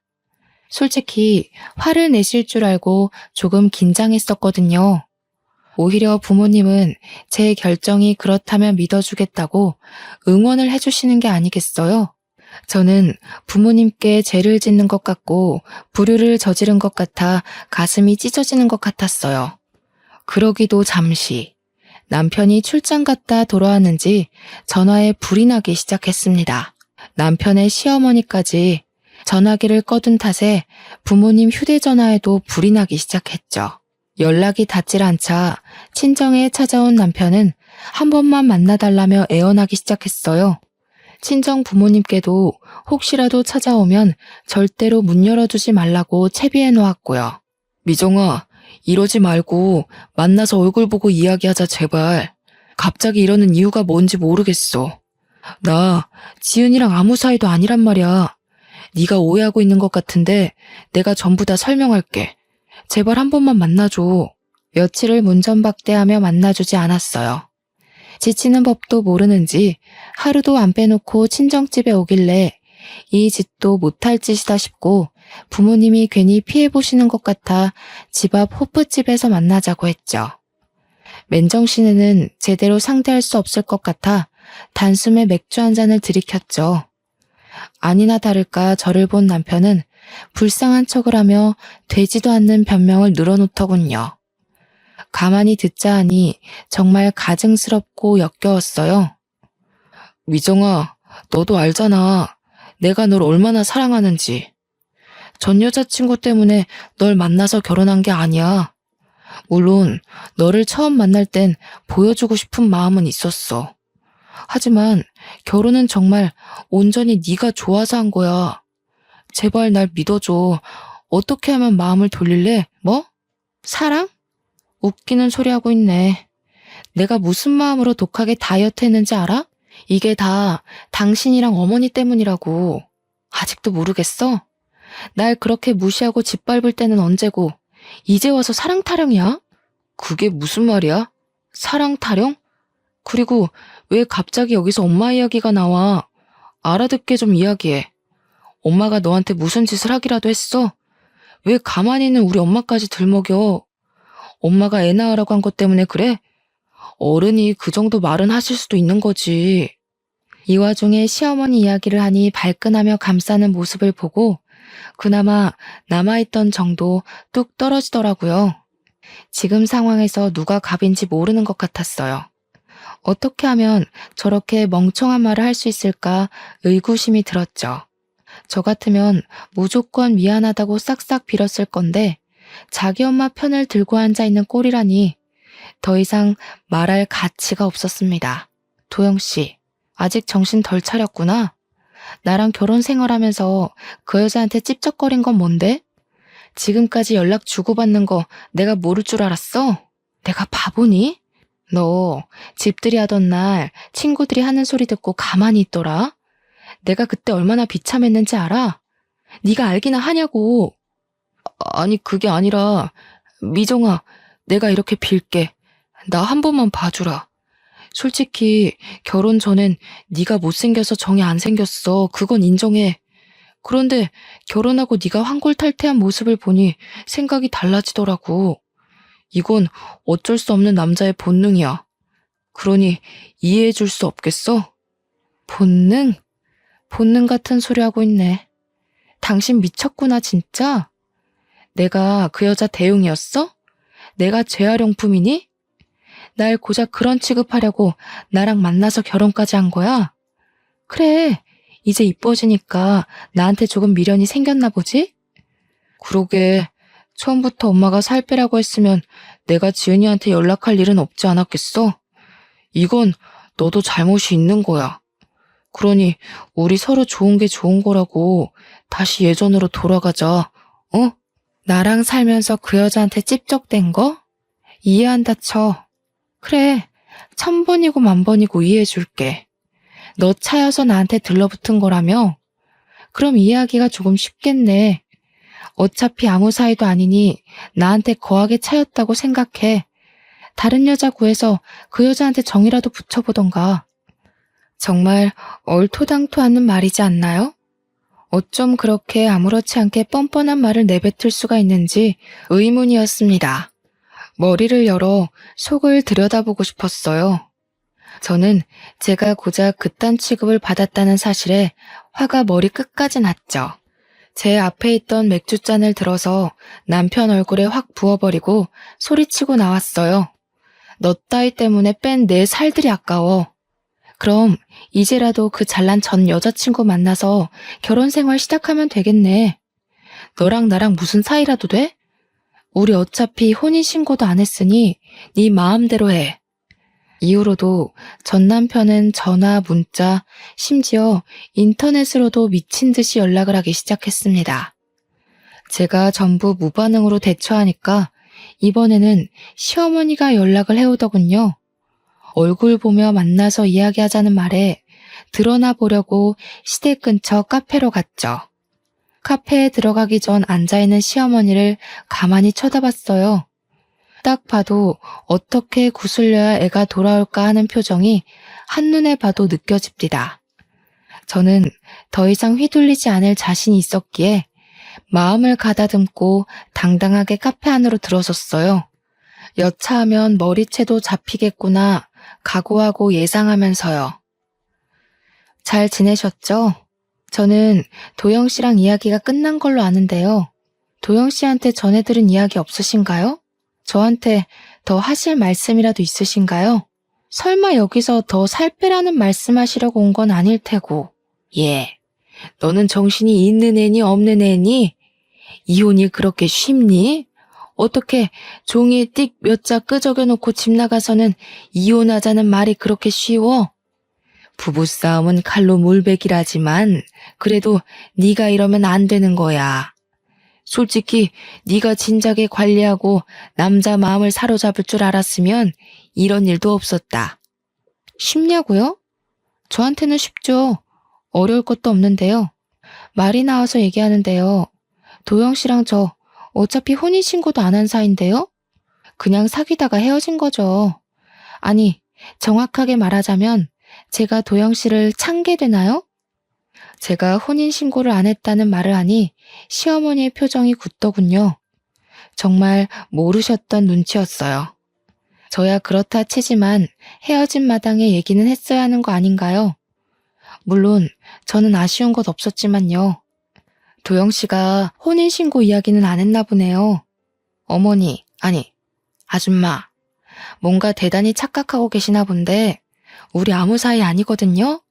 솔직히 화를 내실 줄 알고 조금 긴장했었거든요. 오히려 부모님은 제 결정이 그렇다면 믿어주겠다고 응원을 해주시는 게 아니겠어요? 저는 부모님께 죄를 짓는 것 같고 불효를 저지른 것 같아 가슴이 찢어지는 것 같았어요. 그러기도 잠시 남편이 출장 갔다 돌아왔는지 전화에 불이 나기 시작했습니다. 남편의 시어머니까지 전화기를 꺼둔 탓에 부모님 휴대전화에도 불이 나기 시작했죠. 연락이 닿질 않자 친정에 찾아온 남편은 한 번만 만나달라며 애원하기 시작했어요. 친정 부모님께도 혹시라도 찾아오면 절대로 문 열어주지 말라고 채비해 놓았고요. 미정아, 이러지 말고 만나서 얼굴 보고 이야기하자 제발. 갑자기 이러는 이유가 뭔지 모르겠어. 나 지은이랑 아무 사이도 아니란 말이야. 네가 오해하고 있는 것 같은데 내가 전부 다 설명할게. 제발 한 번만 만나줘. 며칠을 문전박대하며 만나주지 않았어요. 지치는 법도 모르는지 하루도 안 빼놓고 친정집에 오길래 이 짓도 못할 짓이다 싶고 부모님이 괜히 피해보시는 것 같아 집 앞 호프집에서 만나자고 했죠. 맨정신에는 제대로 상대할 수 없을 것 같아 단숨에 맥주 한 잔을 들이켰죠. 아니나 다를까 저를 본 남편은 불쌍한 척을 하며 되지도 않는 변명을 늘어놓더군요. 가만히 듣자 하니 정말 가증스럽고 역겨웠어요. 미정아, 너도 알잖아. 내가 널 얼마나 사랑하는지. 전 여자친구 때문에 널 만나서 결혼한 게 아니야. 물론 너를 처음 만날 땐 보여주고 싶은 마음은 있었어. 하지만 결혼은 정말 온전히 네가 좋아서 한 거야. 제발 날 믿어줘. 어떻게 하면 마음을 돌릴래? 뭐? 사랑? 웃기는 소리 하고 있네. 내가 무슨 마음으로 독하게 다이어트 했는지 알아? 이게 다 당신이랑 어머니 때문이라고. 아직도 모르겠어? 날 그렇게 무시하고 짓밟을 때는 언제고 이제 와서 사랑 타령이야? 그게 무슨 말이야? 사랑 타령? 그리고 왜 갑자기 여기서 엄마 이야기가 나와? 알아듣게 좀 이야기해. 엄마가 너한테 무슨 짓을 하기라도 했어? 왜 가만히 있는 우리 엄마까지 들먹여? 엄마가 애 낳으라고 한 것 때문에 그래? 어른이 그 정도 말은 하실 수도 있는 거지. 이 와중에 시어머니 이야기를 하니 발끈하며 감싸는 모습을 보고 그나마 남아있던 정도 뚝 떨어지더라고요. 지금 상황에서 누가 갑인지 모르는 것 같았어요. 어떻게 하면 저렇게 멍청한 말을 할 수 있을까 의구심이 들었죠. 저 같으면 무조건 미안하다고 싹싹 빌었을 건데 자기 엄마 편을 들고 앉아있는 꼴이라니 더 이상 말할 가치가 없었습니다. 도영씨, 아직 정신 덜 차렸구나. 나랑 결혼 생활하면서 그 여자한테 찝쩍거린 건 뭔데? 지금까지 연락 주고받는 거 내가 모를 줄 알았어? 내가 바보니? 너 집들이 하던 날 친구들이 하는 소리 듣고 가만히 있더라? 내가 그때 얼마나 비참했는지 알아? 네가 알기나 하냐고. 아니 그게 아니라 미정아, 내가 이렇게 빌게. 나 한 번만 봐주라. 솔직히 결혼 전엔 네가 못생겨서 정이 안 생겼어. 그건 인정해. 그런데 결혼하고 네가 환골탈태한 모습을 보니 생각이 달라지더라고. 이건 어쩔 수 없는 남자의 본능이야. 그러니 이해해 줄 수 없겠어? 본능? 본능 같은 소리 하고 있네. 당신 미쳤구나 진짜? 내가 그 여자 대용이었어? 내가 재활용품이니? 날 고작 그런 취급하려고 나랑 만나서 결혼까지 한 거야? 그래, 이제 이뻐지니까 나한테 조금 미련이 생겼나 보지? 그러게, 처음부터 엄마가 살 빼라고 했으면 내가 지은이한테 연락할 일은 없지 않았겠어? 이건 너도 잘못이 있는 거야. 그러니 우리 서로 좋은 게 좋은 거라고 다시 예전으로 돌아가자, 어? 나랑 살면서 그 여자한테 찝쩍댄 거? 이해한다 쳐. 그래, 1000번이고 10,000번이고 이해해줄게. 너 차여서 나한테 들러붙은 거라며? 그럼 이해하기가 조금 쉽겠네. 어차피 아무 사이도 아니니 나한테 거하게 차였다고 생각해. 다른 여자 구해서 그 여자한테 정이라도 붙여보던가. 정말 얼토당토 않는 말이지 않나요? 어쩜 그렇게 아무렇지 않게 뻔뻔한 말을 내뱉을 수가 있는지 의문이었습니다. 머리를 열어 속을 들여다보고 싶었어요. 저는 제가 고작 그딴 취급을 받았다는 사실에 화가 머리 끝까지 났죠. 제 앞에 있던 맥주잔을 들어서 남편 얼굴에 확 부어버리고 소리치고 나왔어요. 너 따위 때문에 뺀 내 살들이 아까워. 그럼 이제라도 그 잘난 전 여자친구 만나서 결혼 생활 시작하면 되겠네. 너랑 나랑 무슨 사이라도 돼? 우리 어차피 혼인신고도 안 했으니 네 마음대로 해. 이후로도 전 남편은 전화, 문자, 심지어 인터넷으로도 미친 듯이 연락을 하기 시작했습니다. 제가 전부 무반응으로 대처하니까 이번에는 시어머니가 연락을 해오더군요. 얼굴 보며 만나서 이야기하자는 말에 드러나 보려고 시댁 근처 카페로 갔죠. 카페에 들어가기 전 앉아있는 시어머니를 가만히 쳐다봤어요. 딱 봐도 어떻게 구슬려야 애가 돌아올까 하는 표정이 한눈에 봐도 느껴집니다. 저는 더 이상 휘둘리지 않을 자신이 있었기에 마음을 가다듬고 당당하게 카페 안으로 들어섰어요. 여차하면 머리채도 잡히겠구나 각오하고 예상하면서요. 잘 지내셨죠? 저는 도영 씨랑 이야기가 끝난 걸로 아는데요. 도영 씨한테 전해들은 이야기 없으신가요? 저한테 더 하실 말씀이라도 있으신가요? 설마 여기서 더 살 빼라는 말씀하시려고 온 건 아닐 테고. 예. 너는 정신이 있는 애니 없는 애니? 이혼이 그렇게 쉽니? 어떻게 종이에 띡 몇 자 끄적여 놓고 집 나가서는 이혼하자는 말이 그렇게 쉬워? 부부싸움은 칼로 물베기라지만 그래도 네가 이러면 안 되는 거야. 솔직히 네가 진작에 관리하고 남자 마음을 사로잡을 줄 알았으면 이런 일도 없었다. 쉽냐고요? 저한테는 쉽죠. 어려울 것도 없는데요. 말이 나와서 얘기하는데요. 도영 씨랑 저 어차피 혼인신고도 안 한 사이인데요? 그냥 사귀다가 헤어진 거죠. 아니, 정확하게 말하자면 제가 도영 씨를 찬게 되나요? 제가 혼인신고를 안 했다는 말을 하니 시어머니의 표정이 굳더군요. 정말 모르셨던 눈치였어요. 저야 그렇다 치지만 헤어진 마당에 얘기는 했어야 하는 거 아닌가요? 물론 저는 아쉬운 것 없었지만요. 도영 씨가 혼인신고 이야기는 안 했나 보네요. 어머니, 아니, 아줌마, 뭔가 대단히 착각하고 계시나 본데 우리 아무 사이 아니거든요?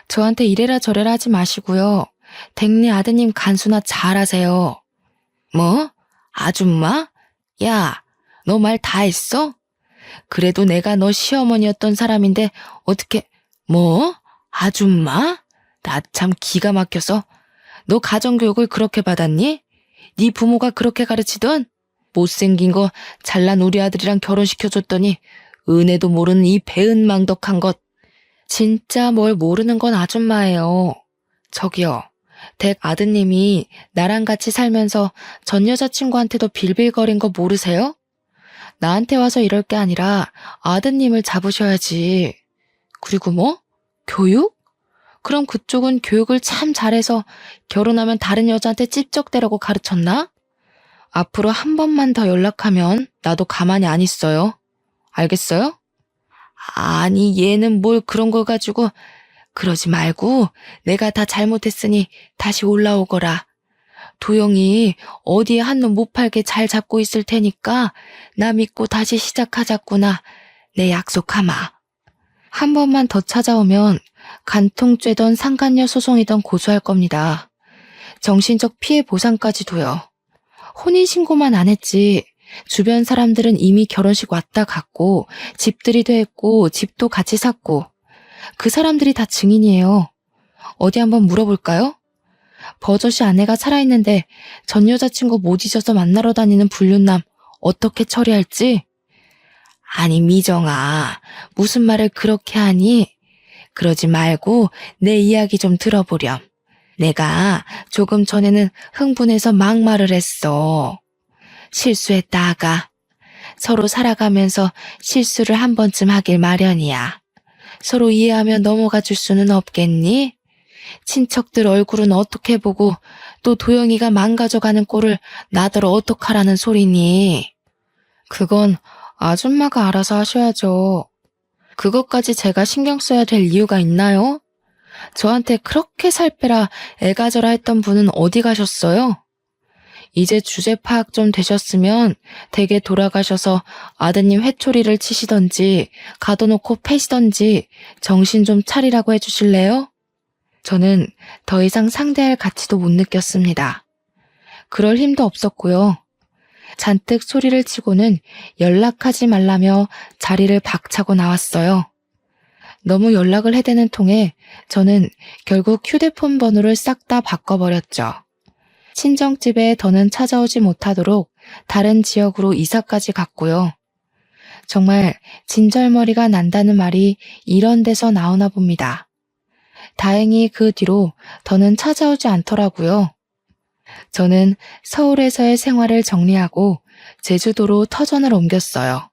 저한테 이래라 저래라 하지 마시고요. 댁네 아드님 간수나 잘하세요. 뭐? 아줌마? 야, 너 말 다 했어? 그래도 내가 너 시어머니였던 사람인데 어떻게... 뭐? 아줌마? 나 참 기가 막혀서. 너 가정교육을 그렇게 받았니? 네 부모가 그렇게 가르치던? 못생긴 거 잘난 우리 아들이랑 결혼시켜줬더니 은혜도 모르는 이 배은망덕한 것. 진짜 뭘 모르는 건 아줌마예요. 저기요, 댁 아드님이 나랑 같이 살면서 전 여자친구한테도 빌빌거린 거 모르세요? 나한테 와서 이럴 게 아니라 아드님을 잡으셔야지. 그리고 뭐? 교육? 그럼 그쪽은 교육을 참 잘해서 결혼하면 다른 여자한테 찝쩍대라고 가르쳤나? 앞으로 한 번만 더 연락하면 나도 가만히 안 있어요. 알겠어요? 아니, 얘는 뭘 그런 걸 가지고. 그러지 말고 내가 다 잘못했으니 다시 올라오거라. 도영이 어디에 한눈 못 팔게 잘 잡고 있을 테니까 나 믿고 다시 시작하자꾸나. 내 약속하마. 한 번만 더 찾아오면 간통죄던 상간녀 소송이던 고소할 겁니다. 정신적 피해 보상까지도요. 혼인신고만 안 했지. 주변 사람들은 이미 결혼식 왔다 갔고 집들이도 했고 집도 같이 샀고 그 사람들이 다 증인이에요. 어디 한번 물어볼까요? 버젓이 아내가 살아있는데 전 여자친구 못 잊어서 만나러 다니는 불륜남 어떻게 처리할지? 아니 미정아, 무슨 말을 그렇게 하니? 그러지 말고 내 이야기 좀 들어보렴. 내가 조금 전에는 흥분해서 막말을 했어. 실수했다가 서로 살아가면서 실수를 한 번쯤 하길 마련이야. 서로 이해하며 넘어가 줄 수는 없겠니? 친척들 얼굴은 어떻게 보고 또 도영이가 망가져가는 꼴을 나더러 어떡하라는 소리니? 그건 아줌마가 알아서 하셔야죠. 그것까지 제가 신경 써야 될 이유가 있나요? 저한테 그렇게 살 빼라 애가져라 했던 분은 어디 가셨어요? 이제 주제 파악 좀 되셨으면 댁에 돌아가셔서 아드님 회초리를 치시던지 가둬놓고 패시던지 정신 좀 차리라고 해주실래요? 저는 더 이상 상대할 가치도 못 느꼈습니다. 그럴 힘도 없었고요. 잔뜩 소리를 치고는 연락하지 말라며 자리를 박차고 나왔어요. 너무 연락을 해대는 통에 저는 결국 휴대폰 번호를 싹 다 바꿔버렸죠. 친정집에 더는 찾아오지 못하도록 다른 지역으로 이사까지 갔고요. 정말 진절머리가 난다는 말이 이런 데서 나오나 봅니다. 다행히 그 뒤로 더는 찾아오지 않더라고요. 저는 서울에서의 생활을 정리하고 제주도로 터전을 옮겼어요.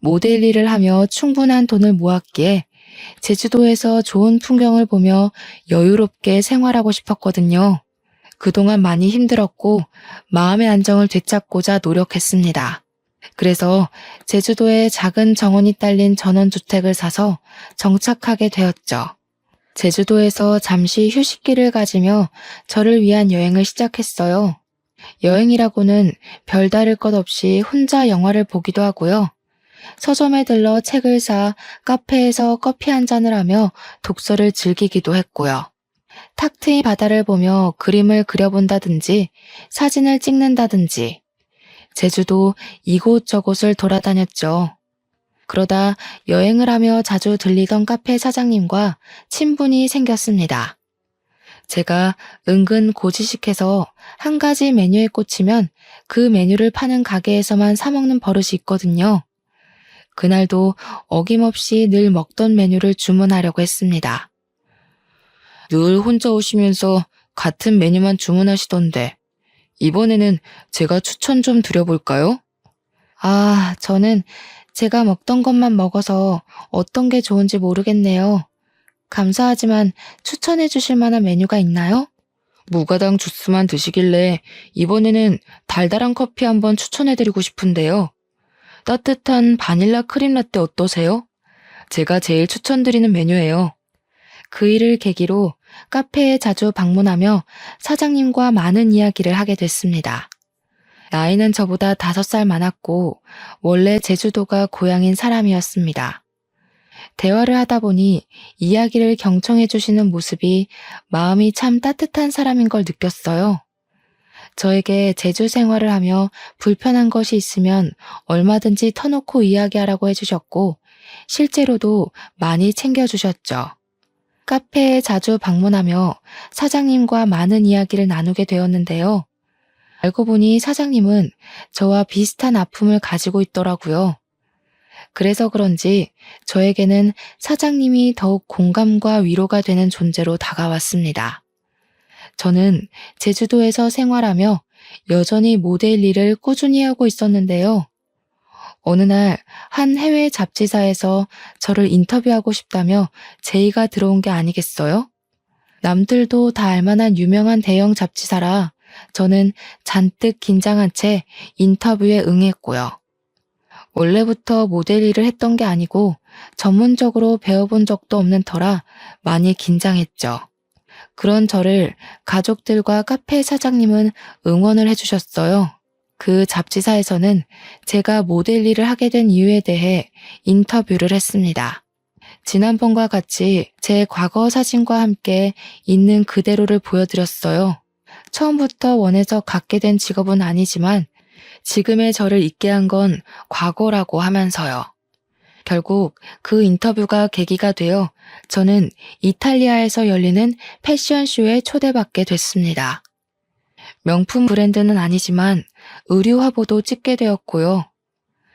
모델 일을 하며 충분한 돈을 모았기에 제주도에서 좋은 풍경을 보며 여유롭게 생활하고 싶었거든요. 그동안 많이 힘들었고 마음의 안정을 되찾고자 노력했습니다. 그래서 제주도에 작은 정원이 딸린 전원주택을 사서 정착하게 되었죠. 제주도에서 잠시 휴식기를 가지며 저를 위한 여행을 시작했어요. 여행이라고는 별다를 것 없이 혼자 영화를 보기도 하고요. 서점에 들러 책을 사 카페에서 커피 한 잔을 하며 독서를 즐기기도 했고요. 탁 트인 바다를 보며 그림을 그려본다든지 사진을 찍는다든지 제주도 이곳저곳을 돌아다녔죠. 그러다 여행을 하며 자주 들리던 카페 사장님과 친분이 생겼습니다. 제가 은근 고지식해서 한 가지 메뉴에 꽂히면 그 메뉴를 파는 가게에서만 사 먹는 버릇이 있거든요. 그날도 어김없이 늘 먹던 메뉴를 주문하려고 했습니다. 늘 혼자 오시면서 같은 메뉴만 주문하시던데 이번에는 제가 추천 좀 드려볼까요? 저는 제가 먹던 것만 먹어서 어떤 게 좋은지 모르겠네요. 감사하지만 추천해 주실 만한 메뉴가 있나요? 무가당 주스만 드시길래 이번에는 달달한 커피 한번 추천해드리고 싶은데요. 따뜻한 바닐라 크림 라떼 어떠세요? 제가 제일 추천드리는 메뉴예요. 그 일을 계기로 카페에 자주 방문하며 사장님과 많은 이야기를 하게 됐습니다. 나이는 저보다 5살 많았고 원래 제주도가 고향인 사람이었습니다. 대화를 하다 보니 이야기를 경청해 주시는 모습이 마음이 참 따뜻한 사람인 걸 느꼈어요. 저에게 제주 생활을 하며 불편한 것이 있으면 얼마든지 터놓고 이야기하라고 해주셨고 실제로도 많이 챙겨주셨죠. 카페에 자주 방문하며 사장님과 많은 이야기를 나누게 되었는데요. 알고 보니 사장님은 저와 비슷한 아픔을 가지고 있더라고요. 그래서 그런지 저에게는 사장님이 더욱 공감과 위로가 되는 존재로 다가왔습니다. 저는 제주도에서 생활하며 여전히 모델 일을 꾸준히 하고 있었는데요. 어느 날 한 해외 잡지사에서 저를 인터뷰하고 싶다며 제의가 들어온 게 아니겠어요? 남들도 다 알만한 유명한 대형 잡지사라 저는 잔뜩 긴장한 채 인터뷰에 응했고요. 원래부터 모델 일을 했던 게 아니고 전문적으로 배워본 적도 없는 터라 많이 긴장했죠. 그런 저를 가족들과 카페 사장님은 응원을 해주셨어요. 그 잡지사에서는 제가 모델 일을 하게 된 이유에 대해 인터뷰를 했습니다. 지난번과 같이 제 과거 사진과 함께 있는 그대로를 보여드렸어요. 처음부터 원해서 갖게 된 직업은 아니지만 지금의 저를 있게 한 건 과거라고 하면서요. 결국 그 인터뷰가 계기가 되어 저는 이탈리아에서 열리는 패션쇼에 초대받게 됐습니다. 명품 브랜드는 아니지만 의류 화보도 찍게 되었고요.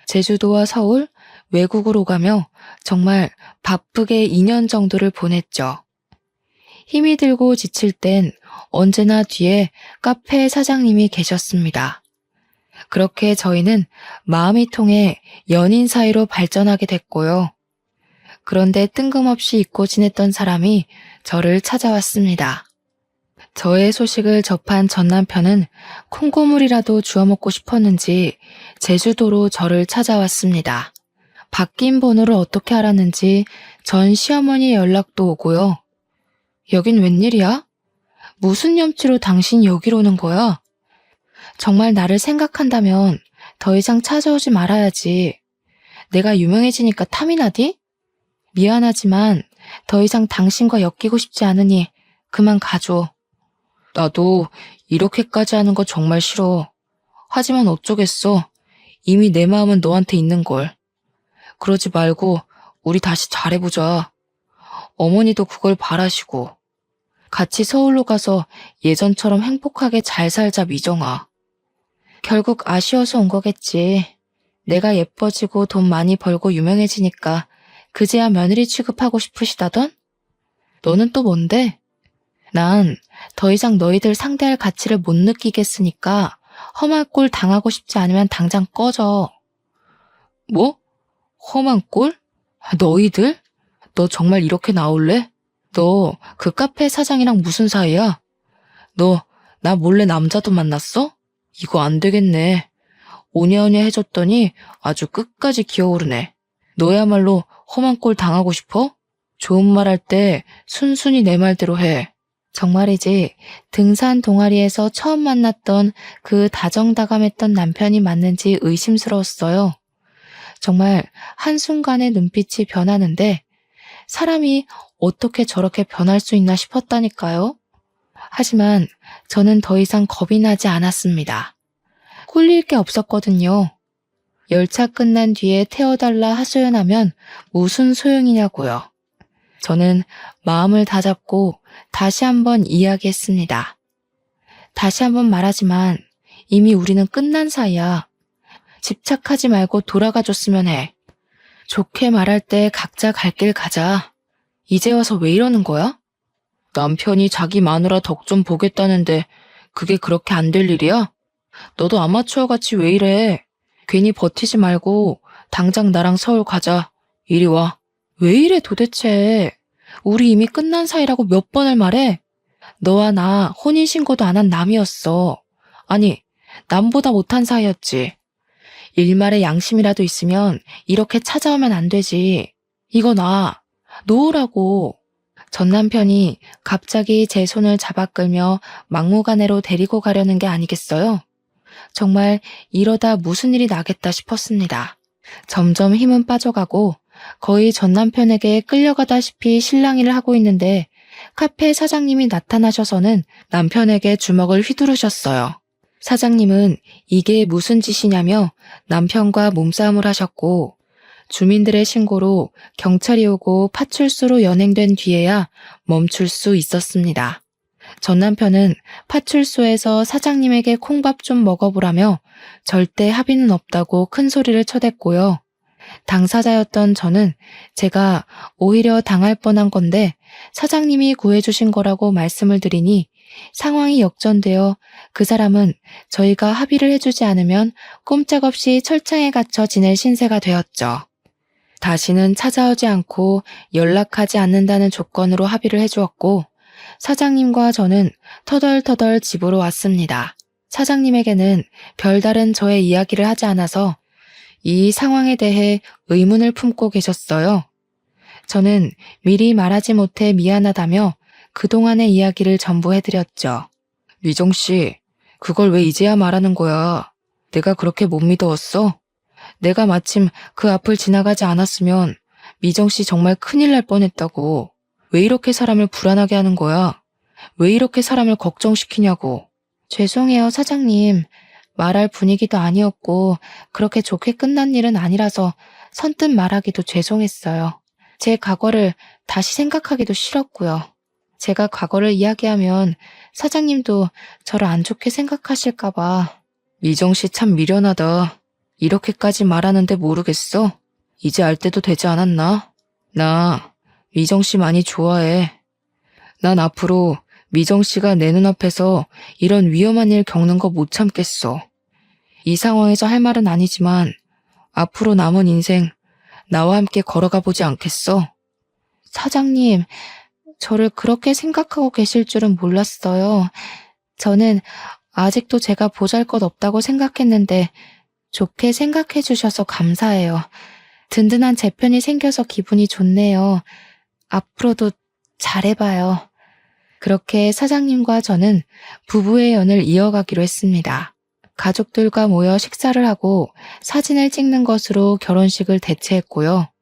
제주도와 서울, 외국으로 가며 정말 바쁘게 2년 정도를 보냈죠. 힘이 들고 지칠 땐 언제나 뒤에 카페 사장님이 계셨습니다. 그렇게 저희는 마음이 통해 연인 사이로 발전하게 됐고요. 그런데 뜬금없이 잊고 지냈던 사람이 저를 찾아왔습니다. 저의 소식을 접한 전 남편은 콩고물이라도 주워 먹고 싶었는지 제주도로 저를 찾아왔습니다. 바뀐 번호를 어떻게 알았는지 전 시어머니 연락도 오고요. 여긴 웬일이야? 무슨 염치로 당신 여기로 오는 거야? 정말 나를 생각한다면 더 이상 찾아오지 말아야지. 내가 유명해지니까 탐이 나디? 미안하지만 더 이상 당신과 엮이고 싶지 않으니 그만 가줘. 나도 이렇게까지 하는 거 정말 싫어. 하지만 어쩌겠어. 이미 내 마음은 너한테 있는걸. 그러지 말고 우리 다시 잘해보자. 어머니도 그걸 바라시고. 같이 서울로 가서 예전처럼 행복하게 잘 살자, 미정아. 결국 아쉬워서 온 거겠지. 내가 예뻐지고 돈 많이 벌고 유명해지니까 그제야 며느리 취급하고 싶으시다던? 너는 또 뭔데? 난 더 이상 너희들 상대할 가치를 못 느끼겠으니까 험한 꼴 당하고 싶지 않으면 당장 꺼져. 뭐? 험한 꼴? 너희들? 너 정말 이렇게 나올래? 너 그 카페 사장이랑 무슨 사이야? 너 나 몰래 남자도 만났어? 이거 안 되겠네. 오냐오냐 해줬더니 아주 끝까지 기어오르네. 너야말로 험한 꼴 당하고 싶어? 좋은 말 할 때 순순히 내 말대로 해. 정말이지 등산 동아리에서 처음 만났던 그 다정다감했던 남편이 맞는지 의심스러웠어요. 정말 한순간에 눈빛이 변하는데 사람이 어떻게 저렇게 변할 수 있나 싶었다니까요. 하지만 저는 더 이상 겁이 나지 않았습니다. 꿀릴 게 없었거든요. 열차 끝난 뒤에 태워달라 하소연하면 무슨 소용이냐고요. 저는 마음을 다잡고 다시 한번 이야기했습니다. 다시 한번 말하지만 이미 우리는 끝난 사이야. 집착하지 말고 돌아가 줬으면 해. 좋게 말할 때 각자 갈 길 가자. 이제 와서 왜 이러는 거야? 남편이 자기 마누라 덕 좀 보겠다는데 그게 그렇게 안 될 일이야? 너도 아마추어 같이 왜 이래? 괜히 버티지 말고 당장 나랑 서울 가자. 이리 와. 왜 이래 도대체? 우리 이미 끝난 사이라고 몇 번을 말해? 너와 나 혼인신고도 안 한 남이었어. 아니, 남보다 못한 사이였지. 일말의 양심이라도 있으면 이렇게 찾아오면 안 되지. 이거 놓으라고. 전 남편이 갑자기 제 손을 잡아 끌며 막무가내로 데리고 가려는 게 아니겠어요? 정말 이러다 무슨 일이 나겠다 싶었습니다. 점점 힘은 빠져가고 거의 전 남편에게 끌려가다시피 실랑이를 하고 있는데 카페 사장님이 나타나셔서는 남편에게 주먹을 휘두르셨어요. 사장님은 이게 무슨 짓이냐며 남편과 몸싸움을 하셨고 주민들의 신고로 경찰이 오고 파출소로 연행된 뒤에야 멈출 수 있었습니다. 전 남편은 파출소에서 사장님에게 콩밥 좀 먹어보라며 절대 합의는 없다고 큰 소리를 쳐댔고요. 당사자였던 저는 제가 오히려 당할 뻔한 건데 사장님이 구해주신 거라고 말씀을 드리니 상황이 역전되어 그 사람은 저희가 합의를 해주지 않으면 꼼짝없이 철창에 갇혀 지낼 신세가 되었죠. 다시는 찾아오지 않고 연락하지 않는다는 조건으로 합의를 해주었고 사장님과 저는 터덜터덜 집으로 왔습니다. 사장님에게는 별다른 저의 이야기를 하지 않아서 이 상황에 대해 의문을 품고 계셨어요. 저는 미리 말하지 못해 미안하다며 그동안의 이야기를 전부 해드렸죠. 미정 씨, 그걸 왜 이제야 말하는 거야? 내가 그렇게 못 믿어왔어? 내가 마침 그 앞을 지나가지 않았으면 미정 씨 정말 큰일 날 뻔했다고. 왜 이렇게 사람을 불안하게 하는 거야? 왜 이렇게 사람을 걱정시키냐고. 죄송해요, 사장님. 말할 분위기도 아니었고 그렇게 좋게 끝난 일은 아니라서 선뜻 말하기도 죄송했어요. 제 과거를 다시 생각하기도 싫었고요. 제가 과거를 이야기하면 사장님도 저를 안 좋게 생각하실까 봐. 미정 씨 참 미련하다. 이렇게까지 말하는데 모르겠어? 이제 알 때도 되지 않았나? 나 미정 씨 많이 좋아해. 난 앞으로 미정 씨가 내 눈앞에서 이런 위험한 일 겪는 거 못 참겠어. 이 상황에서 할 말은 아니지만 앞으로 남은 인생 나와 함께 걸어가 보지 않겠어? 사장님, 저를 그렇게 생각하고 계실 줄은 몰랐어요. 저는 아직도 제가 보잘것없다고 생각했는데 좋게 생각해 주셔서 감사해요. 든든한 제 편이 생겨서 기분이 좋네요. 앞으로도 잘해봐요. 그렇게 사장님과 저는 부부의 연을 이어가기로 했습니다. 가족들과 모여 식사를 하고 사진을 찍는 것으로 결혼식을 대체했고요.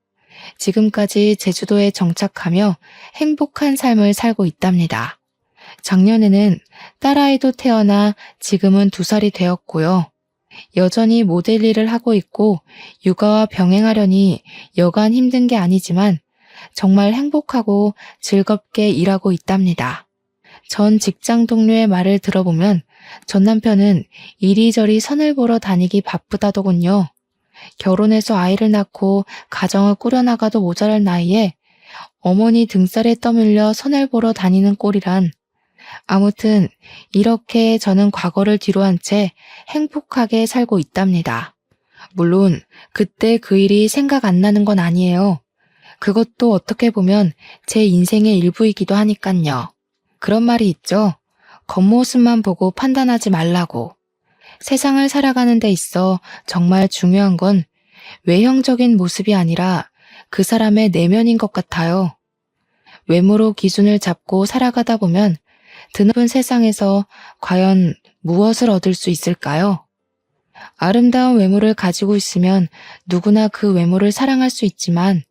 지금까지 제주도에 정착하며 행복한 삶을 살고 있답니다. 작년에는 딸아이도 태어나 지금은 2살이 되었고요. 여전히 모델 일을 하고 있고 육아와 병행하려니 여간 힘든 게 아니지만 정말 행복하고 즐겁게 일하고 있답니다. 전 직장 동료의 말을 들어보면 전 남편은 이리저리 선을 보러 다니기 바쁘다더군요. 결혼해서 아이를 낳고 가정을 꾸려나가도 모자랄 나이에 어머니 등살에 떠밀려 선을 보러 다니는 꼴이란. 아무튼 이렇게 저는 과거를 뒤로한 채 행복하게 살고 있답니다. 물론 그때 그 일이 생각 안 나는 건 아니에요. 그것도 어떻게 보면 제 인생의 일부이기도 하니깐요. 그런 말이 있죠. 겉모습만 보고 판단하지 말라고. 세상을 살아가는 데 있어 정말 중요한 건 외형적인 모습이 아니라 그 사람의 내면인 것 같아요. 외모로 기준을 잡고 살아가다 보면 드넓은 세상에서 과연 무엇을 얻을 수 있을까요? 아름다운 외모를 가지고 있으면 누구나 그 외모를 사랑할 수 있지만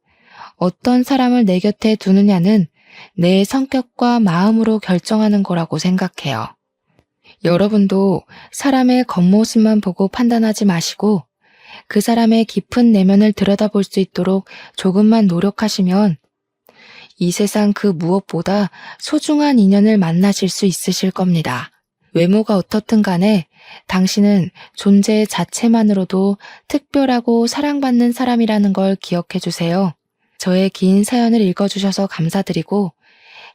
어떤 사람을 내 곁에 두느냐는 내 성격과 마음으로 결정하는 거라고 생각해요. 여러분도 사람의 겉모습만 보고 판단하지 마시고 그 사람의 깊은 내면을 들여다볼 수 있도록 조금만 노력하시면 이 세상 그 무엇보다 소중한 인연을 만나실 수 있으실 겁니다. 외모가 어떻든 간에 당신은 존재 자체만으로도 특별하고 사랑받는 사람이라는 걸 기억해 주세요. 저의 긴 사연을 읽어주셔서 감사드리고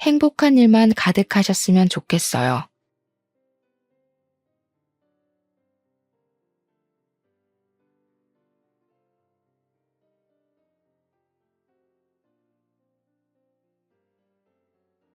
행복한 일만 가득하셨으면 좋겠어요.